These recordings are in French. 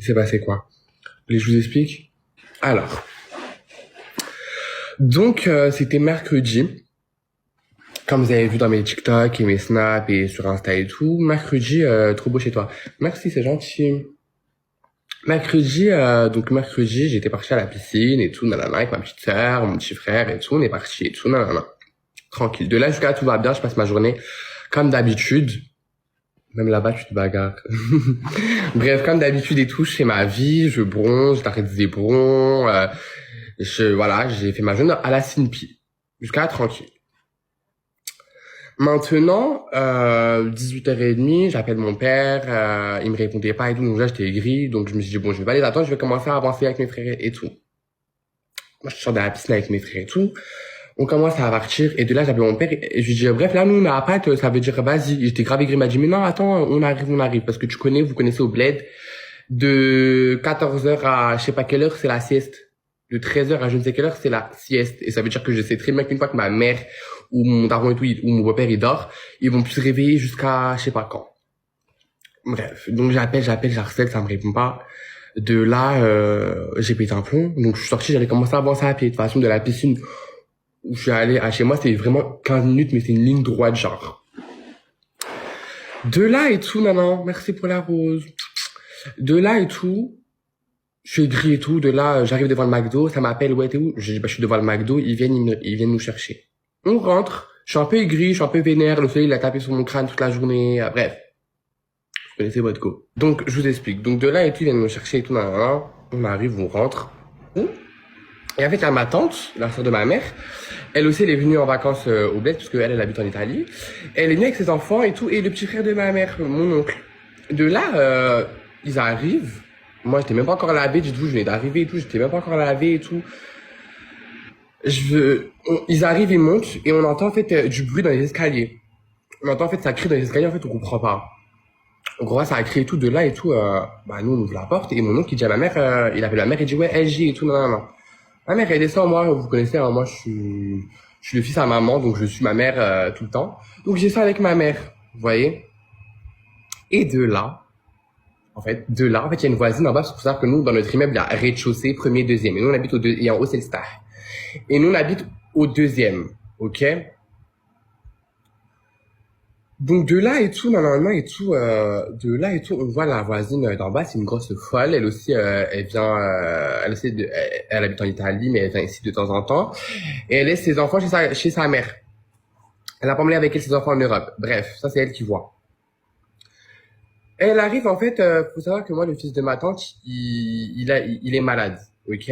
Il s'est passé quoi? Je vous explique. Alors, donc c'était mercredi, comme vous avez vu dans mes TikTok et mes snaps et sur Insta et tout. Mercredi, trop beau chez toi. Merci, c'est gentil. Mercredi, j'étais partie à la piscine et tout, nanana, avec ma petite sœur, mon petit frère et tout, on est parti et tout, nanana. Tranquille. De là jusqu'à là, tout va bien, je passe ma journée comme d'habitude. Même là-bas, tu te bagarres. Bref, comme d'habitude et tout, je fais ma vie, je bronze, je t'arrête des bronzes, voilà, j'ai fait ma journée à la Sinpi. Jusqu'à là, tranquille. Maintenant, 18h30, j'appelle mon père, il me répondait pas et tout, donc là, j'étais aigri, donc je me suis dit, bon, je vais pas les attendre, je vais commencer à avancer avec mes frères et tout. Moi, je sors de la piscine avec mes frères et tout. On commence à partir, et de là, j'appelle mon père, et je lui dis, bref, là, nous, on est à Pâques, ça veut dire, vas-y. J'étais grave aigri, il m'a dit, mais non, attends, on arrive, parce que vous connaissez au bled, de 14h à je sais pas quelle heure, c'est la sieste. De 13h à je ne sais quelle heure, c'est la sieste. Et ça veut dire que je sais très bien qu'une fois que ma mère, ou mon daron et tout, ou mon beau-père, il dort, ils vont plus se réveiller jusqu'à je sais pas quand. Bref, donc j'harcèle, ça me répond pas. De là, j'ai pété un plomb, donc je suis sorti, j'allais commencer à avancer à pied. De toute façon, de la piscine où je suis allé à chez moi, c'était vraiment 15 minutes, mais c'est une ligne droite, genre. De là et tout, maman, merci pour la rose. De là et tout, je suis gris et tout. De là, j'arrive devant le McDo, ça m'appelle, ouais, t'es où? Je dis, bah, je suis devant le McDo, ils viennent nous chercher. On rentre, je suis un peu aigri, je suis un peu vénère, le soleil, il a tapé sur mon crâne toute la journée, bref. Vous connaissez votre go. Donc, je vous explique. Donc, de là et tout, ils viennent nous chercher et tout, nanana. On arrive, on rentre. Et en fait, il y a ma tante, la sœur de ma mère. Elle aussi, elle est venue en vacances au bled, parce qu'elle, elle habite en Italie. Elle est venue avec ses enfants et tout, et le petit frère de ma mère, mon oncle. De là, ils arrivent. Moi, j'étais même pas encore lavé du tout, je venais d'arriver et tout, j'étais même pas encore lavé et tout. Ils arrivent, ils montent, et on entend en fait du bruit dans les escaliers. On entend en fait ça crie dans les escaliers, en fait, on comprend pas. On comprend ça a crié tout de là et tout, bah nous on ouvre la porte, et mon oncle il dit à ma mère, il appelle ma mère, il dit ouais, LG et tout, non, non, non. Ma mère, elle descend, moi, vous connaissez, hein, moi je suis le fils à maman, donc je suis ma mère tout le temps. Donc j'ai ça avec ma mère, vous voyez. Et en fait, il y a une voisine en bas, parce qu'il faut savoir que nous, dans notre immeuble, il y a rez-de-chaussée, premier, deuxième. Et nous, on habite et en haut, c'est le star. Et nous, on habite au deuxième, ok? Donc de là et tout, normalement et tout, on voit la voisine d'en bas, c'est une grosse folle. Elle aussi, elle vient, elle habite en Italie, mais elle vient ici de temps en temps. Et elle laisse ses enfants chez sa mère. Elle a pas emmené avec elle ses enfants en Europe. Bref, ça c'est elle qui voit. Elle arrive en fait, faut savoir que moi le fils de ma tante, il est malade, ok?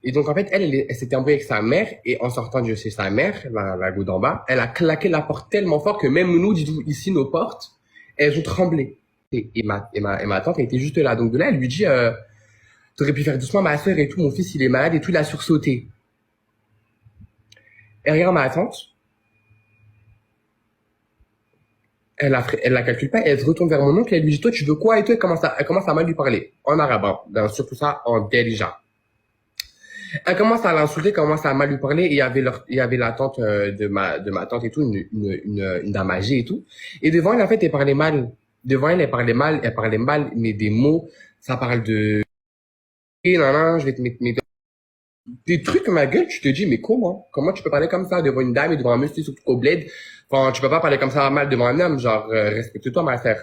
Et donc en fait elle s'était embrouillée avec sa mère et en sortant de chez sa mère, la go d'en bas, elle a claqué la porte tellement fort que même nous, dites-vous ici nos portes, elles ont tremblé. Et ma tante elle était juste là. Donc de là elle lui dit, t'aurais pu faire doucement ma soeur et tout, mon fils il est malade et tout, il a sursauté. Elle regarde ma tante. Elle la calcule pas, elle se retourne vers mon oncle, elle lui dit, toi, tu veux quoi? Et toi, elle commence à mal lui parler. En arabe, hein. Bien sûr, tout ça en déjà. Elle commence à l'insulter, commence à mal lui parler, et il y avait la tante de ma tante et tout, une dame âgée et tout. Et devant elle, en fait, elle parlait mal. Devant elle, elle parlait mal, mais des mots, ça parle de, et non, non, je vais te mettre des trucs à ma gueule, tu te dis, mais comment? Comment tu peux parler comme ça devant une dame et devant un monsieur, surtout au bled? Enfin, tu peux pas parler comme ça mal devant un homme, genre, respecte-toi, ma sœur.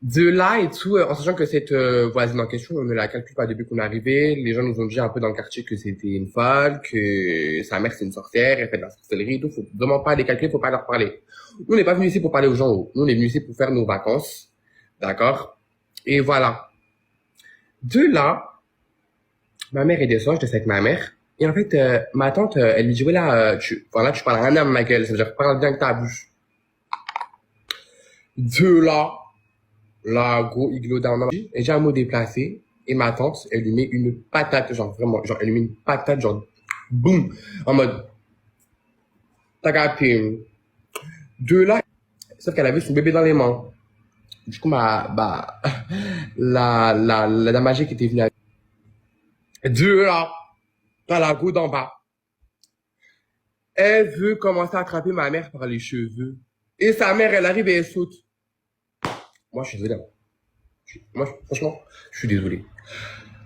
De là et tout, en sachant que cette voisine en question, on ne la calcule pas depuis qu'on est arrivé. Les gens nous ont dit un peu dans le quartier que c'était une folle, que sa mère c'est une sorcière, elle fait de la sorcellerie, tout. Faut vraiment pas les calculer, faut pas leur parler. Nous, on n'est pas venus ici pour parler aux gens hauts. Nous, on est venus ici pour faire nos vacances. D'accord? Et voilà. De là, ma mère est descendue, j'étais avec ma mère. Et en fait, ma tante, elle lui dit, voilà, tu parles à un homme, ma gueule. Ça veut dire, parle bien que ta bouche. De là, la go iglo down. Et j'ai un mot déplacé. Et ma tante, elle lui met une patate, genre vraiment, genre elle lui met une patate, genre boum, en mode t'as capté. De là, sauf qu'elle avait son bébé dans les mains. Du coup, la dame âgée qui était venue. De là, dans la go d'en bas, elle veut commencer à attraper ma mère par les cheveux. Et sa mère, elle arrive et elle saute. Moi, je suis désolé. Moi, franchement, je suis désolé.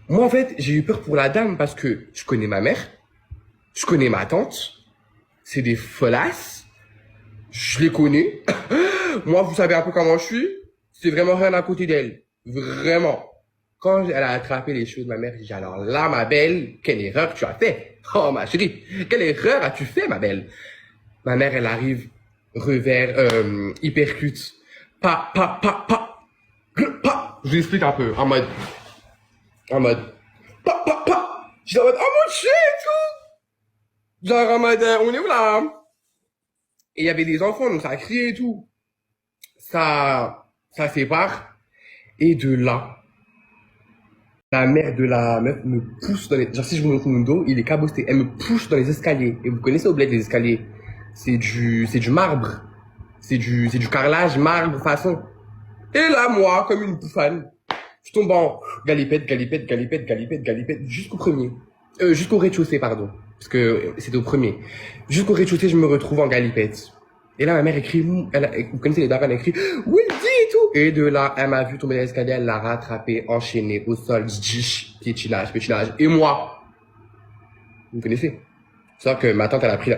Moi, en fait, j'ai eu peur pour la dame parce que je connais ma mère, je connais ma tante, c'est des folasses, je les connais. Moi, vous savez un peu comment je suis, c'est vraiment rien à côté d'elle. Vraiment. Quand elle a attrapé les cheveux de ma mère, j'ai dit alors là, ma belle, quelle erreur tu as fait. Oh, ma chérie, quelle erreur as-tu fait, ma belle. Ma mère, elle arrive, revers, hypercute. Pa. Je vous explique un peu, en mode, pa. J'étais en mode, oh mon Dieu et tout. Genre en mode, on est où là? Et il y avait des enfants, donc ça a crié et tout. Ça sépare. Et de là, la mère de la meuf me pousse dans les, genre si je vous montre mon dos, il est cabosté. Elle me pousse dans les escaliers. Et vous connaissez au bled les escaliers. C'est du marbre. C'est du carrelage, marbre, façon. Et là, moi, comme une bouffane, je tombe en galipette, jusqu'au premier. Jusqu'au rez-de-chaussée, pardon. Parce que c'était au premier. Jusqu'au rez-de-chaussée, je me retrouve en galipette. Et là, ma mère écrit, vous connaissez les darons, elle écrit, oui, dis et tout. Et de là, elle m'a vu tomber dans l'escalier, elle l'a rattrapé, enchaîné au sol, piétinage. Et moi, vous connaissez? C'est que ma tante, elle a pris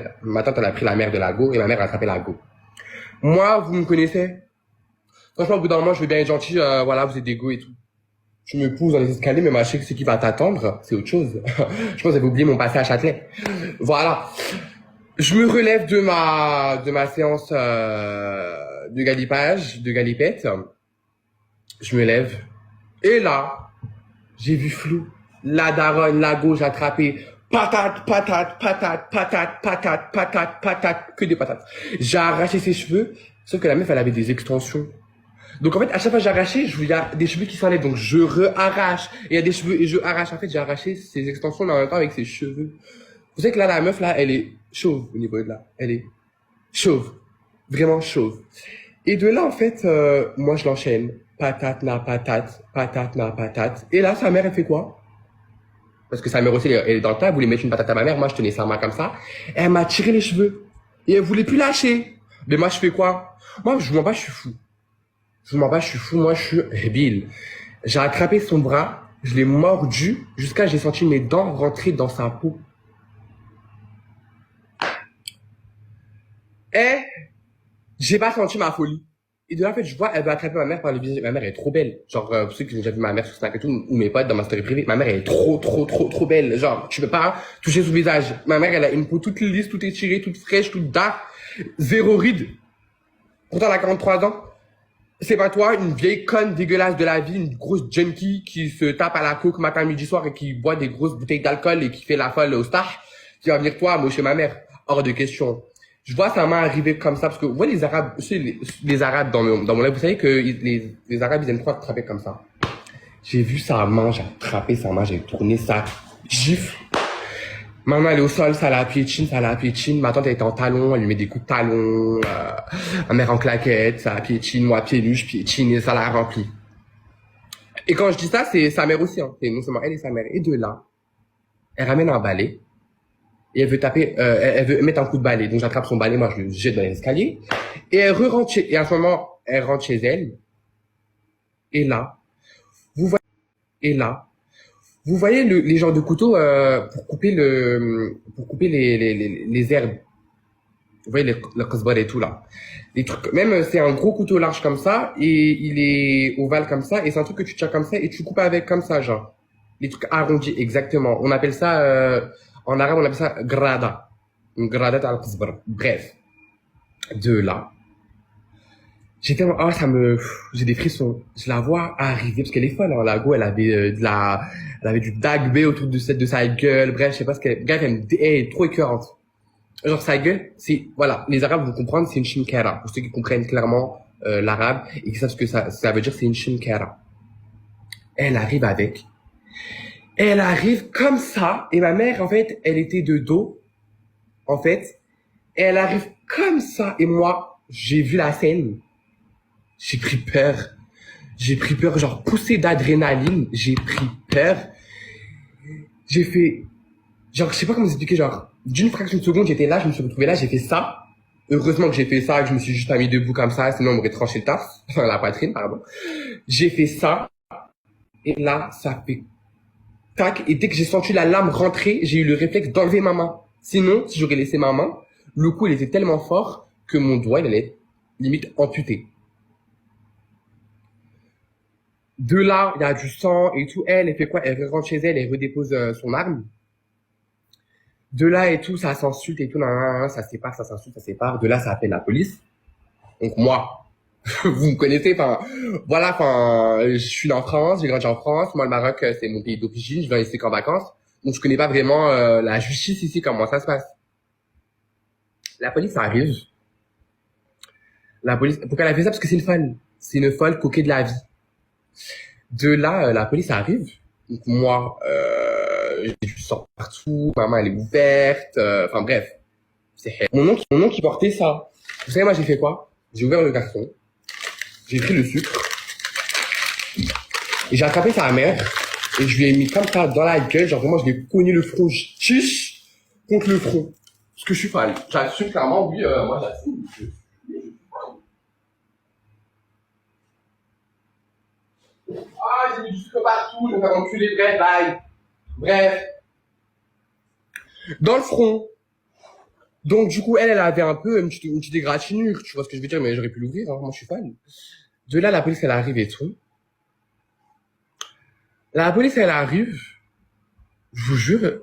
la mère de la go et ma mère a attrapé la go. Moi, vous me connaissez? Franchement, au bout d'un moment, je veux bien être gentil, voilà, vous êtes des go et tout. Je me pousse dans les escaliers, mais ma chérie, c'est qui va t'attendre, c'est autre chose. Je pense que vous avez oublié mon passé à Châtelet. Voilà. Je me relève de ma séance de galipette. Je me lève. Et là, j'ai vu flou. La daronne, la gauche attrapée. Patate. Que des patates. J'ai arraché ses cheveux. Sauf que la meuf, elle avait des extensions. Donc en fait, à chaque fois que j'arrachais, il y a des cheveux qui s'enlèvent. Donc je re-arrache. Et il y a des cheveux et je arrache. En fait, j'ai arraché ses extensions mais en même temps avec ses cheveux. Vous savez que là, la meuf, là, elle est chauve au niveau de là. Elle est chauve. Vraiment chauve. Et de là, en fait, moi, je l'enchaîne. Patate. Et là, sa mère, elle fait quoi? Parce que sa mère aussi, elle est dans le tas. Elle voulait mettre une patate à ma mère. Moi, je tenais sa main comme ça. Et elle m'a tiré les cheveux. Et elle voulait plus lâcher. Mais moi, je fais quoi? Moi, je m'en bats, je suis fou. Moi, je suis débile. J'ai attrapé son bras. Je l'ai mordu jusqu'à j'ai senti mes dents rentrer dans sa peau. Et j'ai pas senti ma folie. Et de là, en fait, je vois, elle veut attraper ma mère par le visage. Ma mère est trop belle. Genre, pour ceux qui ont déjà vu ma mère sur Snap et tout, ou mes potes dans ma story privée, ma mère est trop belle. Genre, tu peux pas toucher son visage. Ma mère, elle a une peau toute lisse, toute étirée, toute fraîche, toute dark, zéro ride. Pourtant, elle a 43 ans. C'est pas toi, une vieille conne dégueulasse de la vie, une grosse junkie qui se tape à la coke matin, midi, soir et qui boit des grosses bouteilles d'alcool et qui fait la folle au star, qui va venir toi, moi, chez ma mère. Hors de question. Je vois sa main arriver comme ça, parce que vous voyez les Arabes, les Arabes dans mon live, vous savez que les Arabes, ils aiment trop attraper comme ça. J'ai vu sa main, j'ai attrapé sa main, j'ai tourné ça, gifle. Maman, elle est au sol, ça la piétine. Ma tante, elle était en talon, elle lui met des coups de talon. Ma mère en claquette, ça la piétine. Moi, pieds nus, je piétine et ça la remplit. Et quand je dis ça, c'est sa mère aussi. Hein. C'est non seulement elle et sa mère. Et de là, elle ramène un balai. Et elle veut taper, elle veut mettre un coup de balai. Donc j'attrape son balai, moi je le jette dans les escaliers. Et elle rentre et à ce moment, elle rentre chez elle. Et là, vous voyez, et là, vous voyez les genres de couteaux pour couper les herbes. Vous voyez le cosbar et tout là. Les trucs, même c'est un gros couteau large comme ça et il est ovale comme ça et c'est un truc que tu tiens comme ça et tu coupes avec comme ça genre. Les trucs arrondis exactement. On appelle ça en arabe on appelle ça grada. Une grada al cosbar. Bref, de là. J'étais, oh, j'ai des frissons. Je la vois arriver, parce qu'elle est folle, hein. La go, elle avait elle avait du dagbe autour de sa gueule. Bref, je sais pas ce qu'elle, bref, elle est trop écœurante. Genre, sa gueule, voilà, les Arabes vont comprendre, c'est une shimkara. Pour ceux qui comprennent clairement, l'arabe, et qui savent ce que ça veut dire, c'est une shimkara. Elle arrive avec. Elle arrive comme ça, et ma mère, en fait, elle était de dos, en fait. Et elle arrive comme ça, et moi, j'ai vu la scène. J'ai pris peur, genre poussé d'adrénaline. J'ai pris peur. J'ai fait, genre, je sais pas comment vous expliquer, genre, d'une fraction de seconde, j'étais là, je me suis retrouvé là, j'ai fait ça. Heureusement que j'ai fait ça, que je me suis juste pas mis debout comme ça, sinon on m'aurait tranché le taf, la poitrine, pardon. J'ai fait ça. Et là, ça fait tac. Et dès que j'ai senti la lame rentrer, j'ai eu le réflexe d'enlever ma main. Sinon, si j'aurais laissé ma main, le coup, il était tellement fort que mon doigt, il allait être limite amputé. De là, il y a du sang et tout. Elle fait quoi? Elle rentre chez elle et redépose son arme. De là et tout, ça s'insulte et tout, ça se sépare, ça s'insulte, ça se sépare. De là, ça appelle la police. Donc moi, vous me connaissez, enfin, voilà, enfin, je suis en France, j'ai grandi en France. Moi, le Maroc, c'est mon pays d'origine. Je viens ici qu'en vacances. Donc, je connais pas vraiment la justice ici, comment ça se passe. La police arrive. La police, pourquoi elle a fait ça? Parce que c'est une folle. C'est une folle coquée de la vie. De là, la police arrive. Donc, moi, j'ai du sang partout. Ma main, elle est ouverte. Enfin, bref. C'est mon oncle qui portait ça. Vous savez, moi, j'ai fait quoi? J'ai ouvert le carton. J'ai pris le sucre. Et j'ai attrapé sa mère. Et je lui ai mis comme ça dans la gueule. Genre, vraiment, je lui ai cogné le front. Je tiche contre le front. Parce que je suis fan. J'assume clairement, oui, moi, j'assume. Ah, j'ai mis du sucre partout. Je vais faire enculer. Bref, bye. Bref. Dans le front. Donc, du coup, elle avait un peu une petite égratignure. Tu vois ce que je veux dire? Mais j'aurais pu l'ouvrir, hein. Moi, je suis fan. De là, la police, elle arrive et tout. La police, elle arrive. Je vous jure,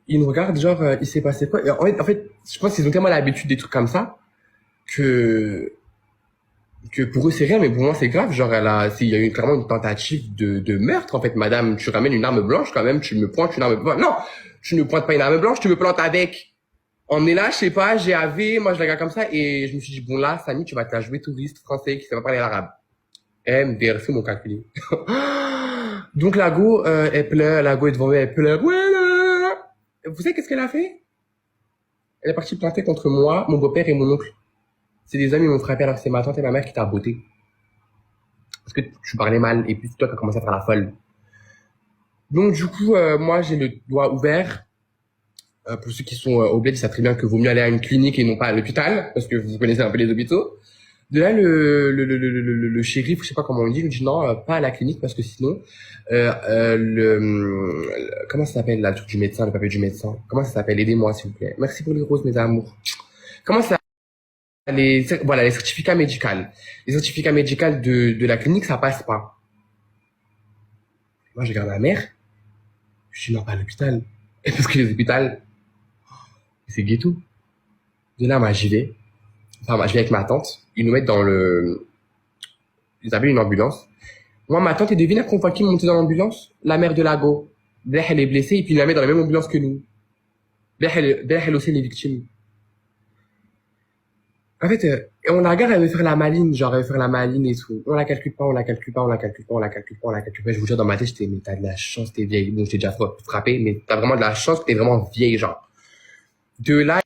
ils nous regardent, genre, il s'est passé quoi? Et en fait, je pense qu'ils ont tellement l'habitude des trucs comme ça que que pour eux c'est rien, mais pour moi c'est grave. Genre, il y a eu clairement une tentative de meurtre. En fait, madame, tu ramènes une arme blanche quand même, tu me pointes une arme blanche. Non, tu ne pointes pas une arme blanche, tu me plantes avec. On est là, je sais pas, j'ai AV, moi je la regarde comme ça et je me suis dit, bon là, Samy, tu vas te la jouer touriste français qui sait pas parler l'arabe. MDRC m'ont calculé. Donc la go, elle pleure, la go est devant moi, elle pleure. Ouais, là. Vous savez qu'est-ce qu'elle a fait? Elle est partie planter contre moi, mon beau-père et mon oncle. C'est des amis qui m'ont frappé alors que c'est ma tante et ma mère qui t'a botté. Parce que tu parlais mal et puis c'est toi qui as commencé à faire la folle. Donc du coup, moi j'ai le doigt ouvert. Pour ceux qui sont au bled, ils savent très bien que vaut mieux aller à une clinique et non pas à l'hôpital, parce que vous connaissez un peu les hôpitaux. De là, le shérif, je sais pas comment on dit, il dit non, pas à la clinique parce que sinon, comment ça s'appelle là, le truc du médecin, le papier du médecin? Comment ça s'appelle? Aidez-moi s'il vous plaît. Merci pour les roses, mes amours. Comment ça voilà, les certificats médicaux. Les certificats médicaux de la clinique, ça passe pas. Moi, je regarde ma mère, je dis non, pas à l'hôpital. Et parce que les hôpitaux, c'est ghetto. De là, moi, j'y vais. Enfin, moi, je vais avec ma tante. Ils nous mettent dans ils appellent une ambulance. Moi, ma tante, et devine qu'on voit qui monter dans l'ambulance? La mère de Lago. Là, elle est blessée et puis il la met dans la même ambulance que nous. Là, elle aussi, elle est victime. En fait, et on la regarde, elle veut faire la maline, genre, elle veut faire la maline et tout. On la calcule pas, on la calcule pas, on la calcule pas, on la calcule pas, on la calcule pas. Je vous jure, dans ma tête, j'étais, mais t'as de la chance, t'es vieille. Bon, j'étais déjà frappé, mais t'as vraiment de la chance que t'es vraiment vieille, genre. De là,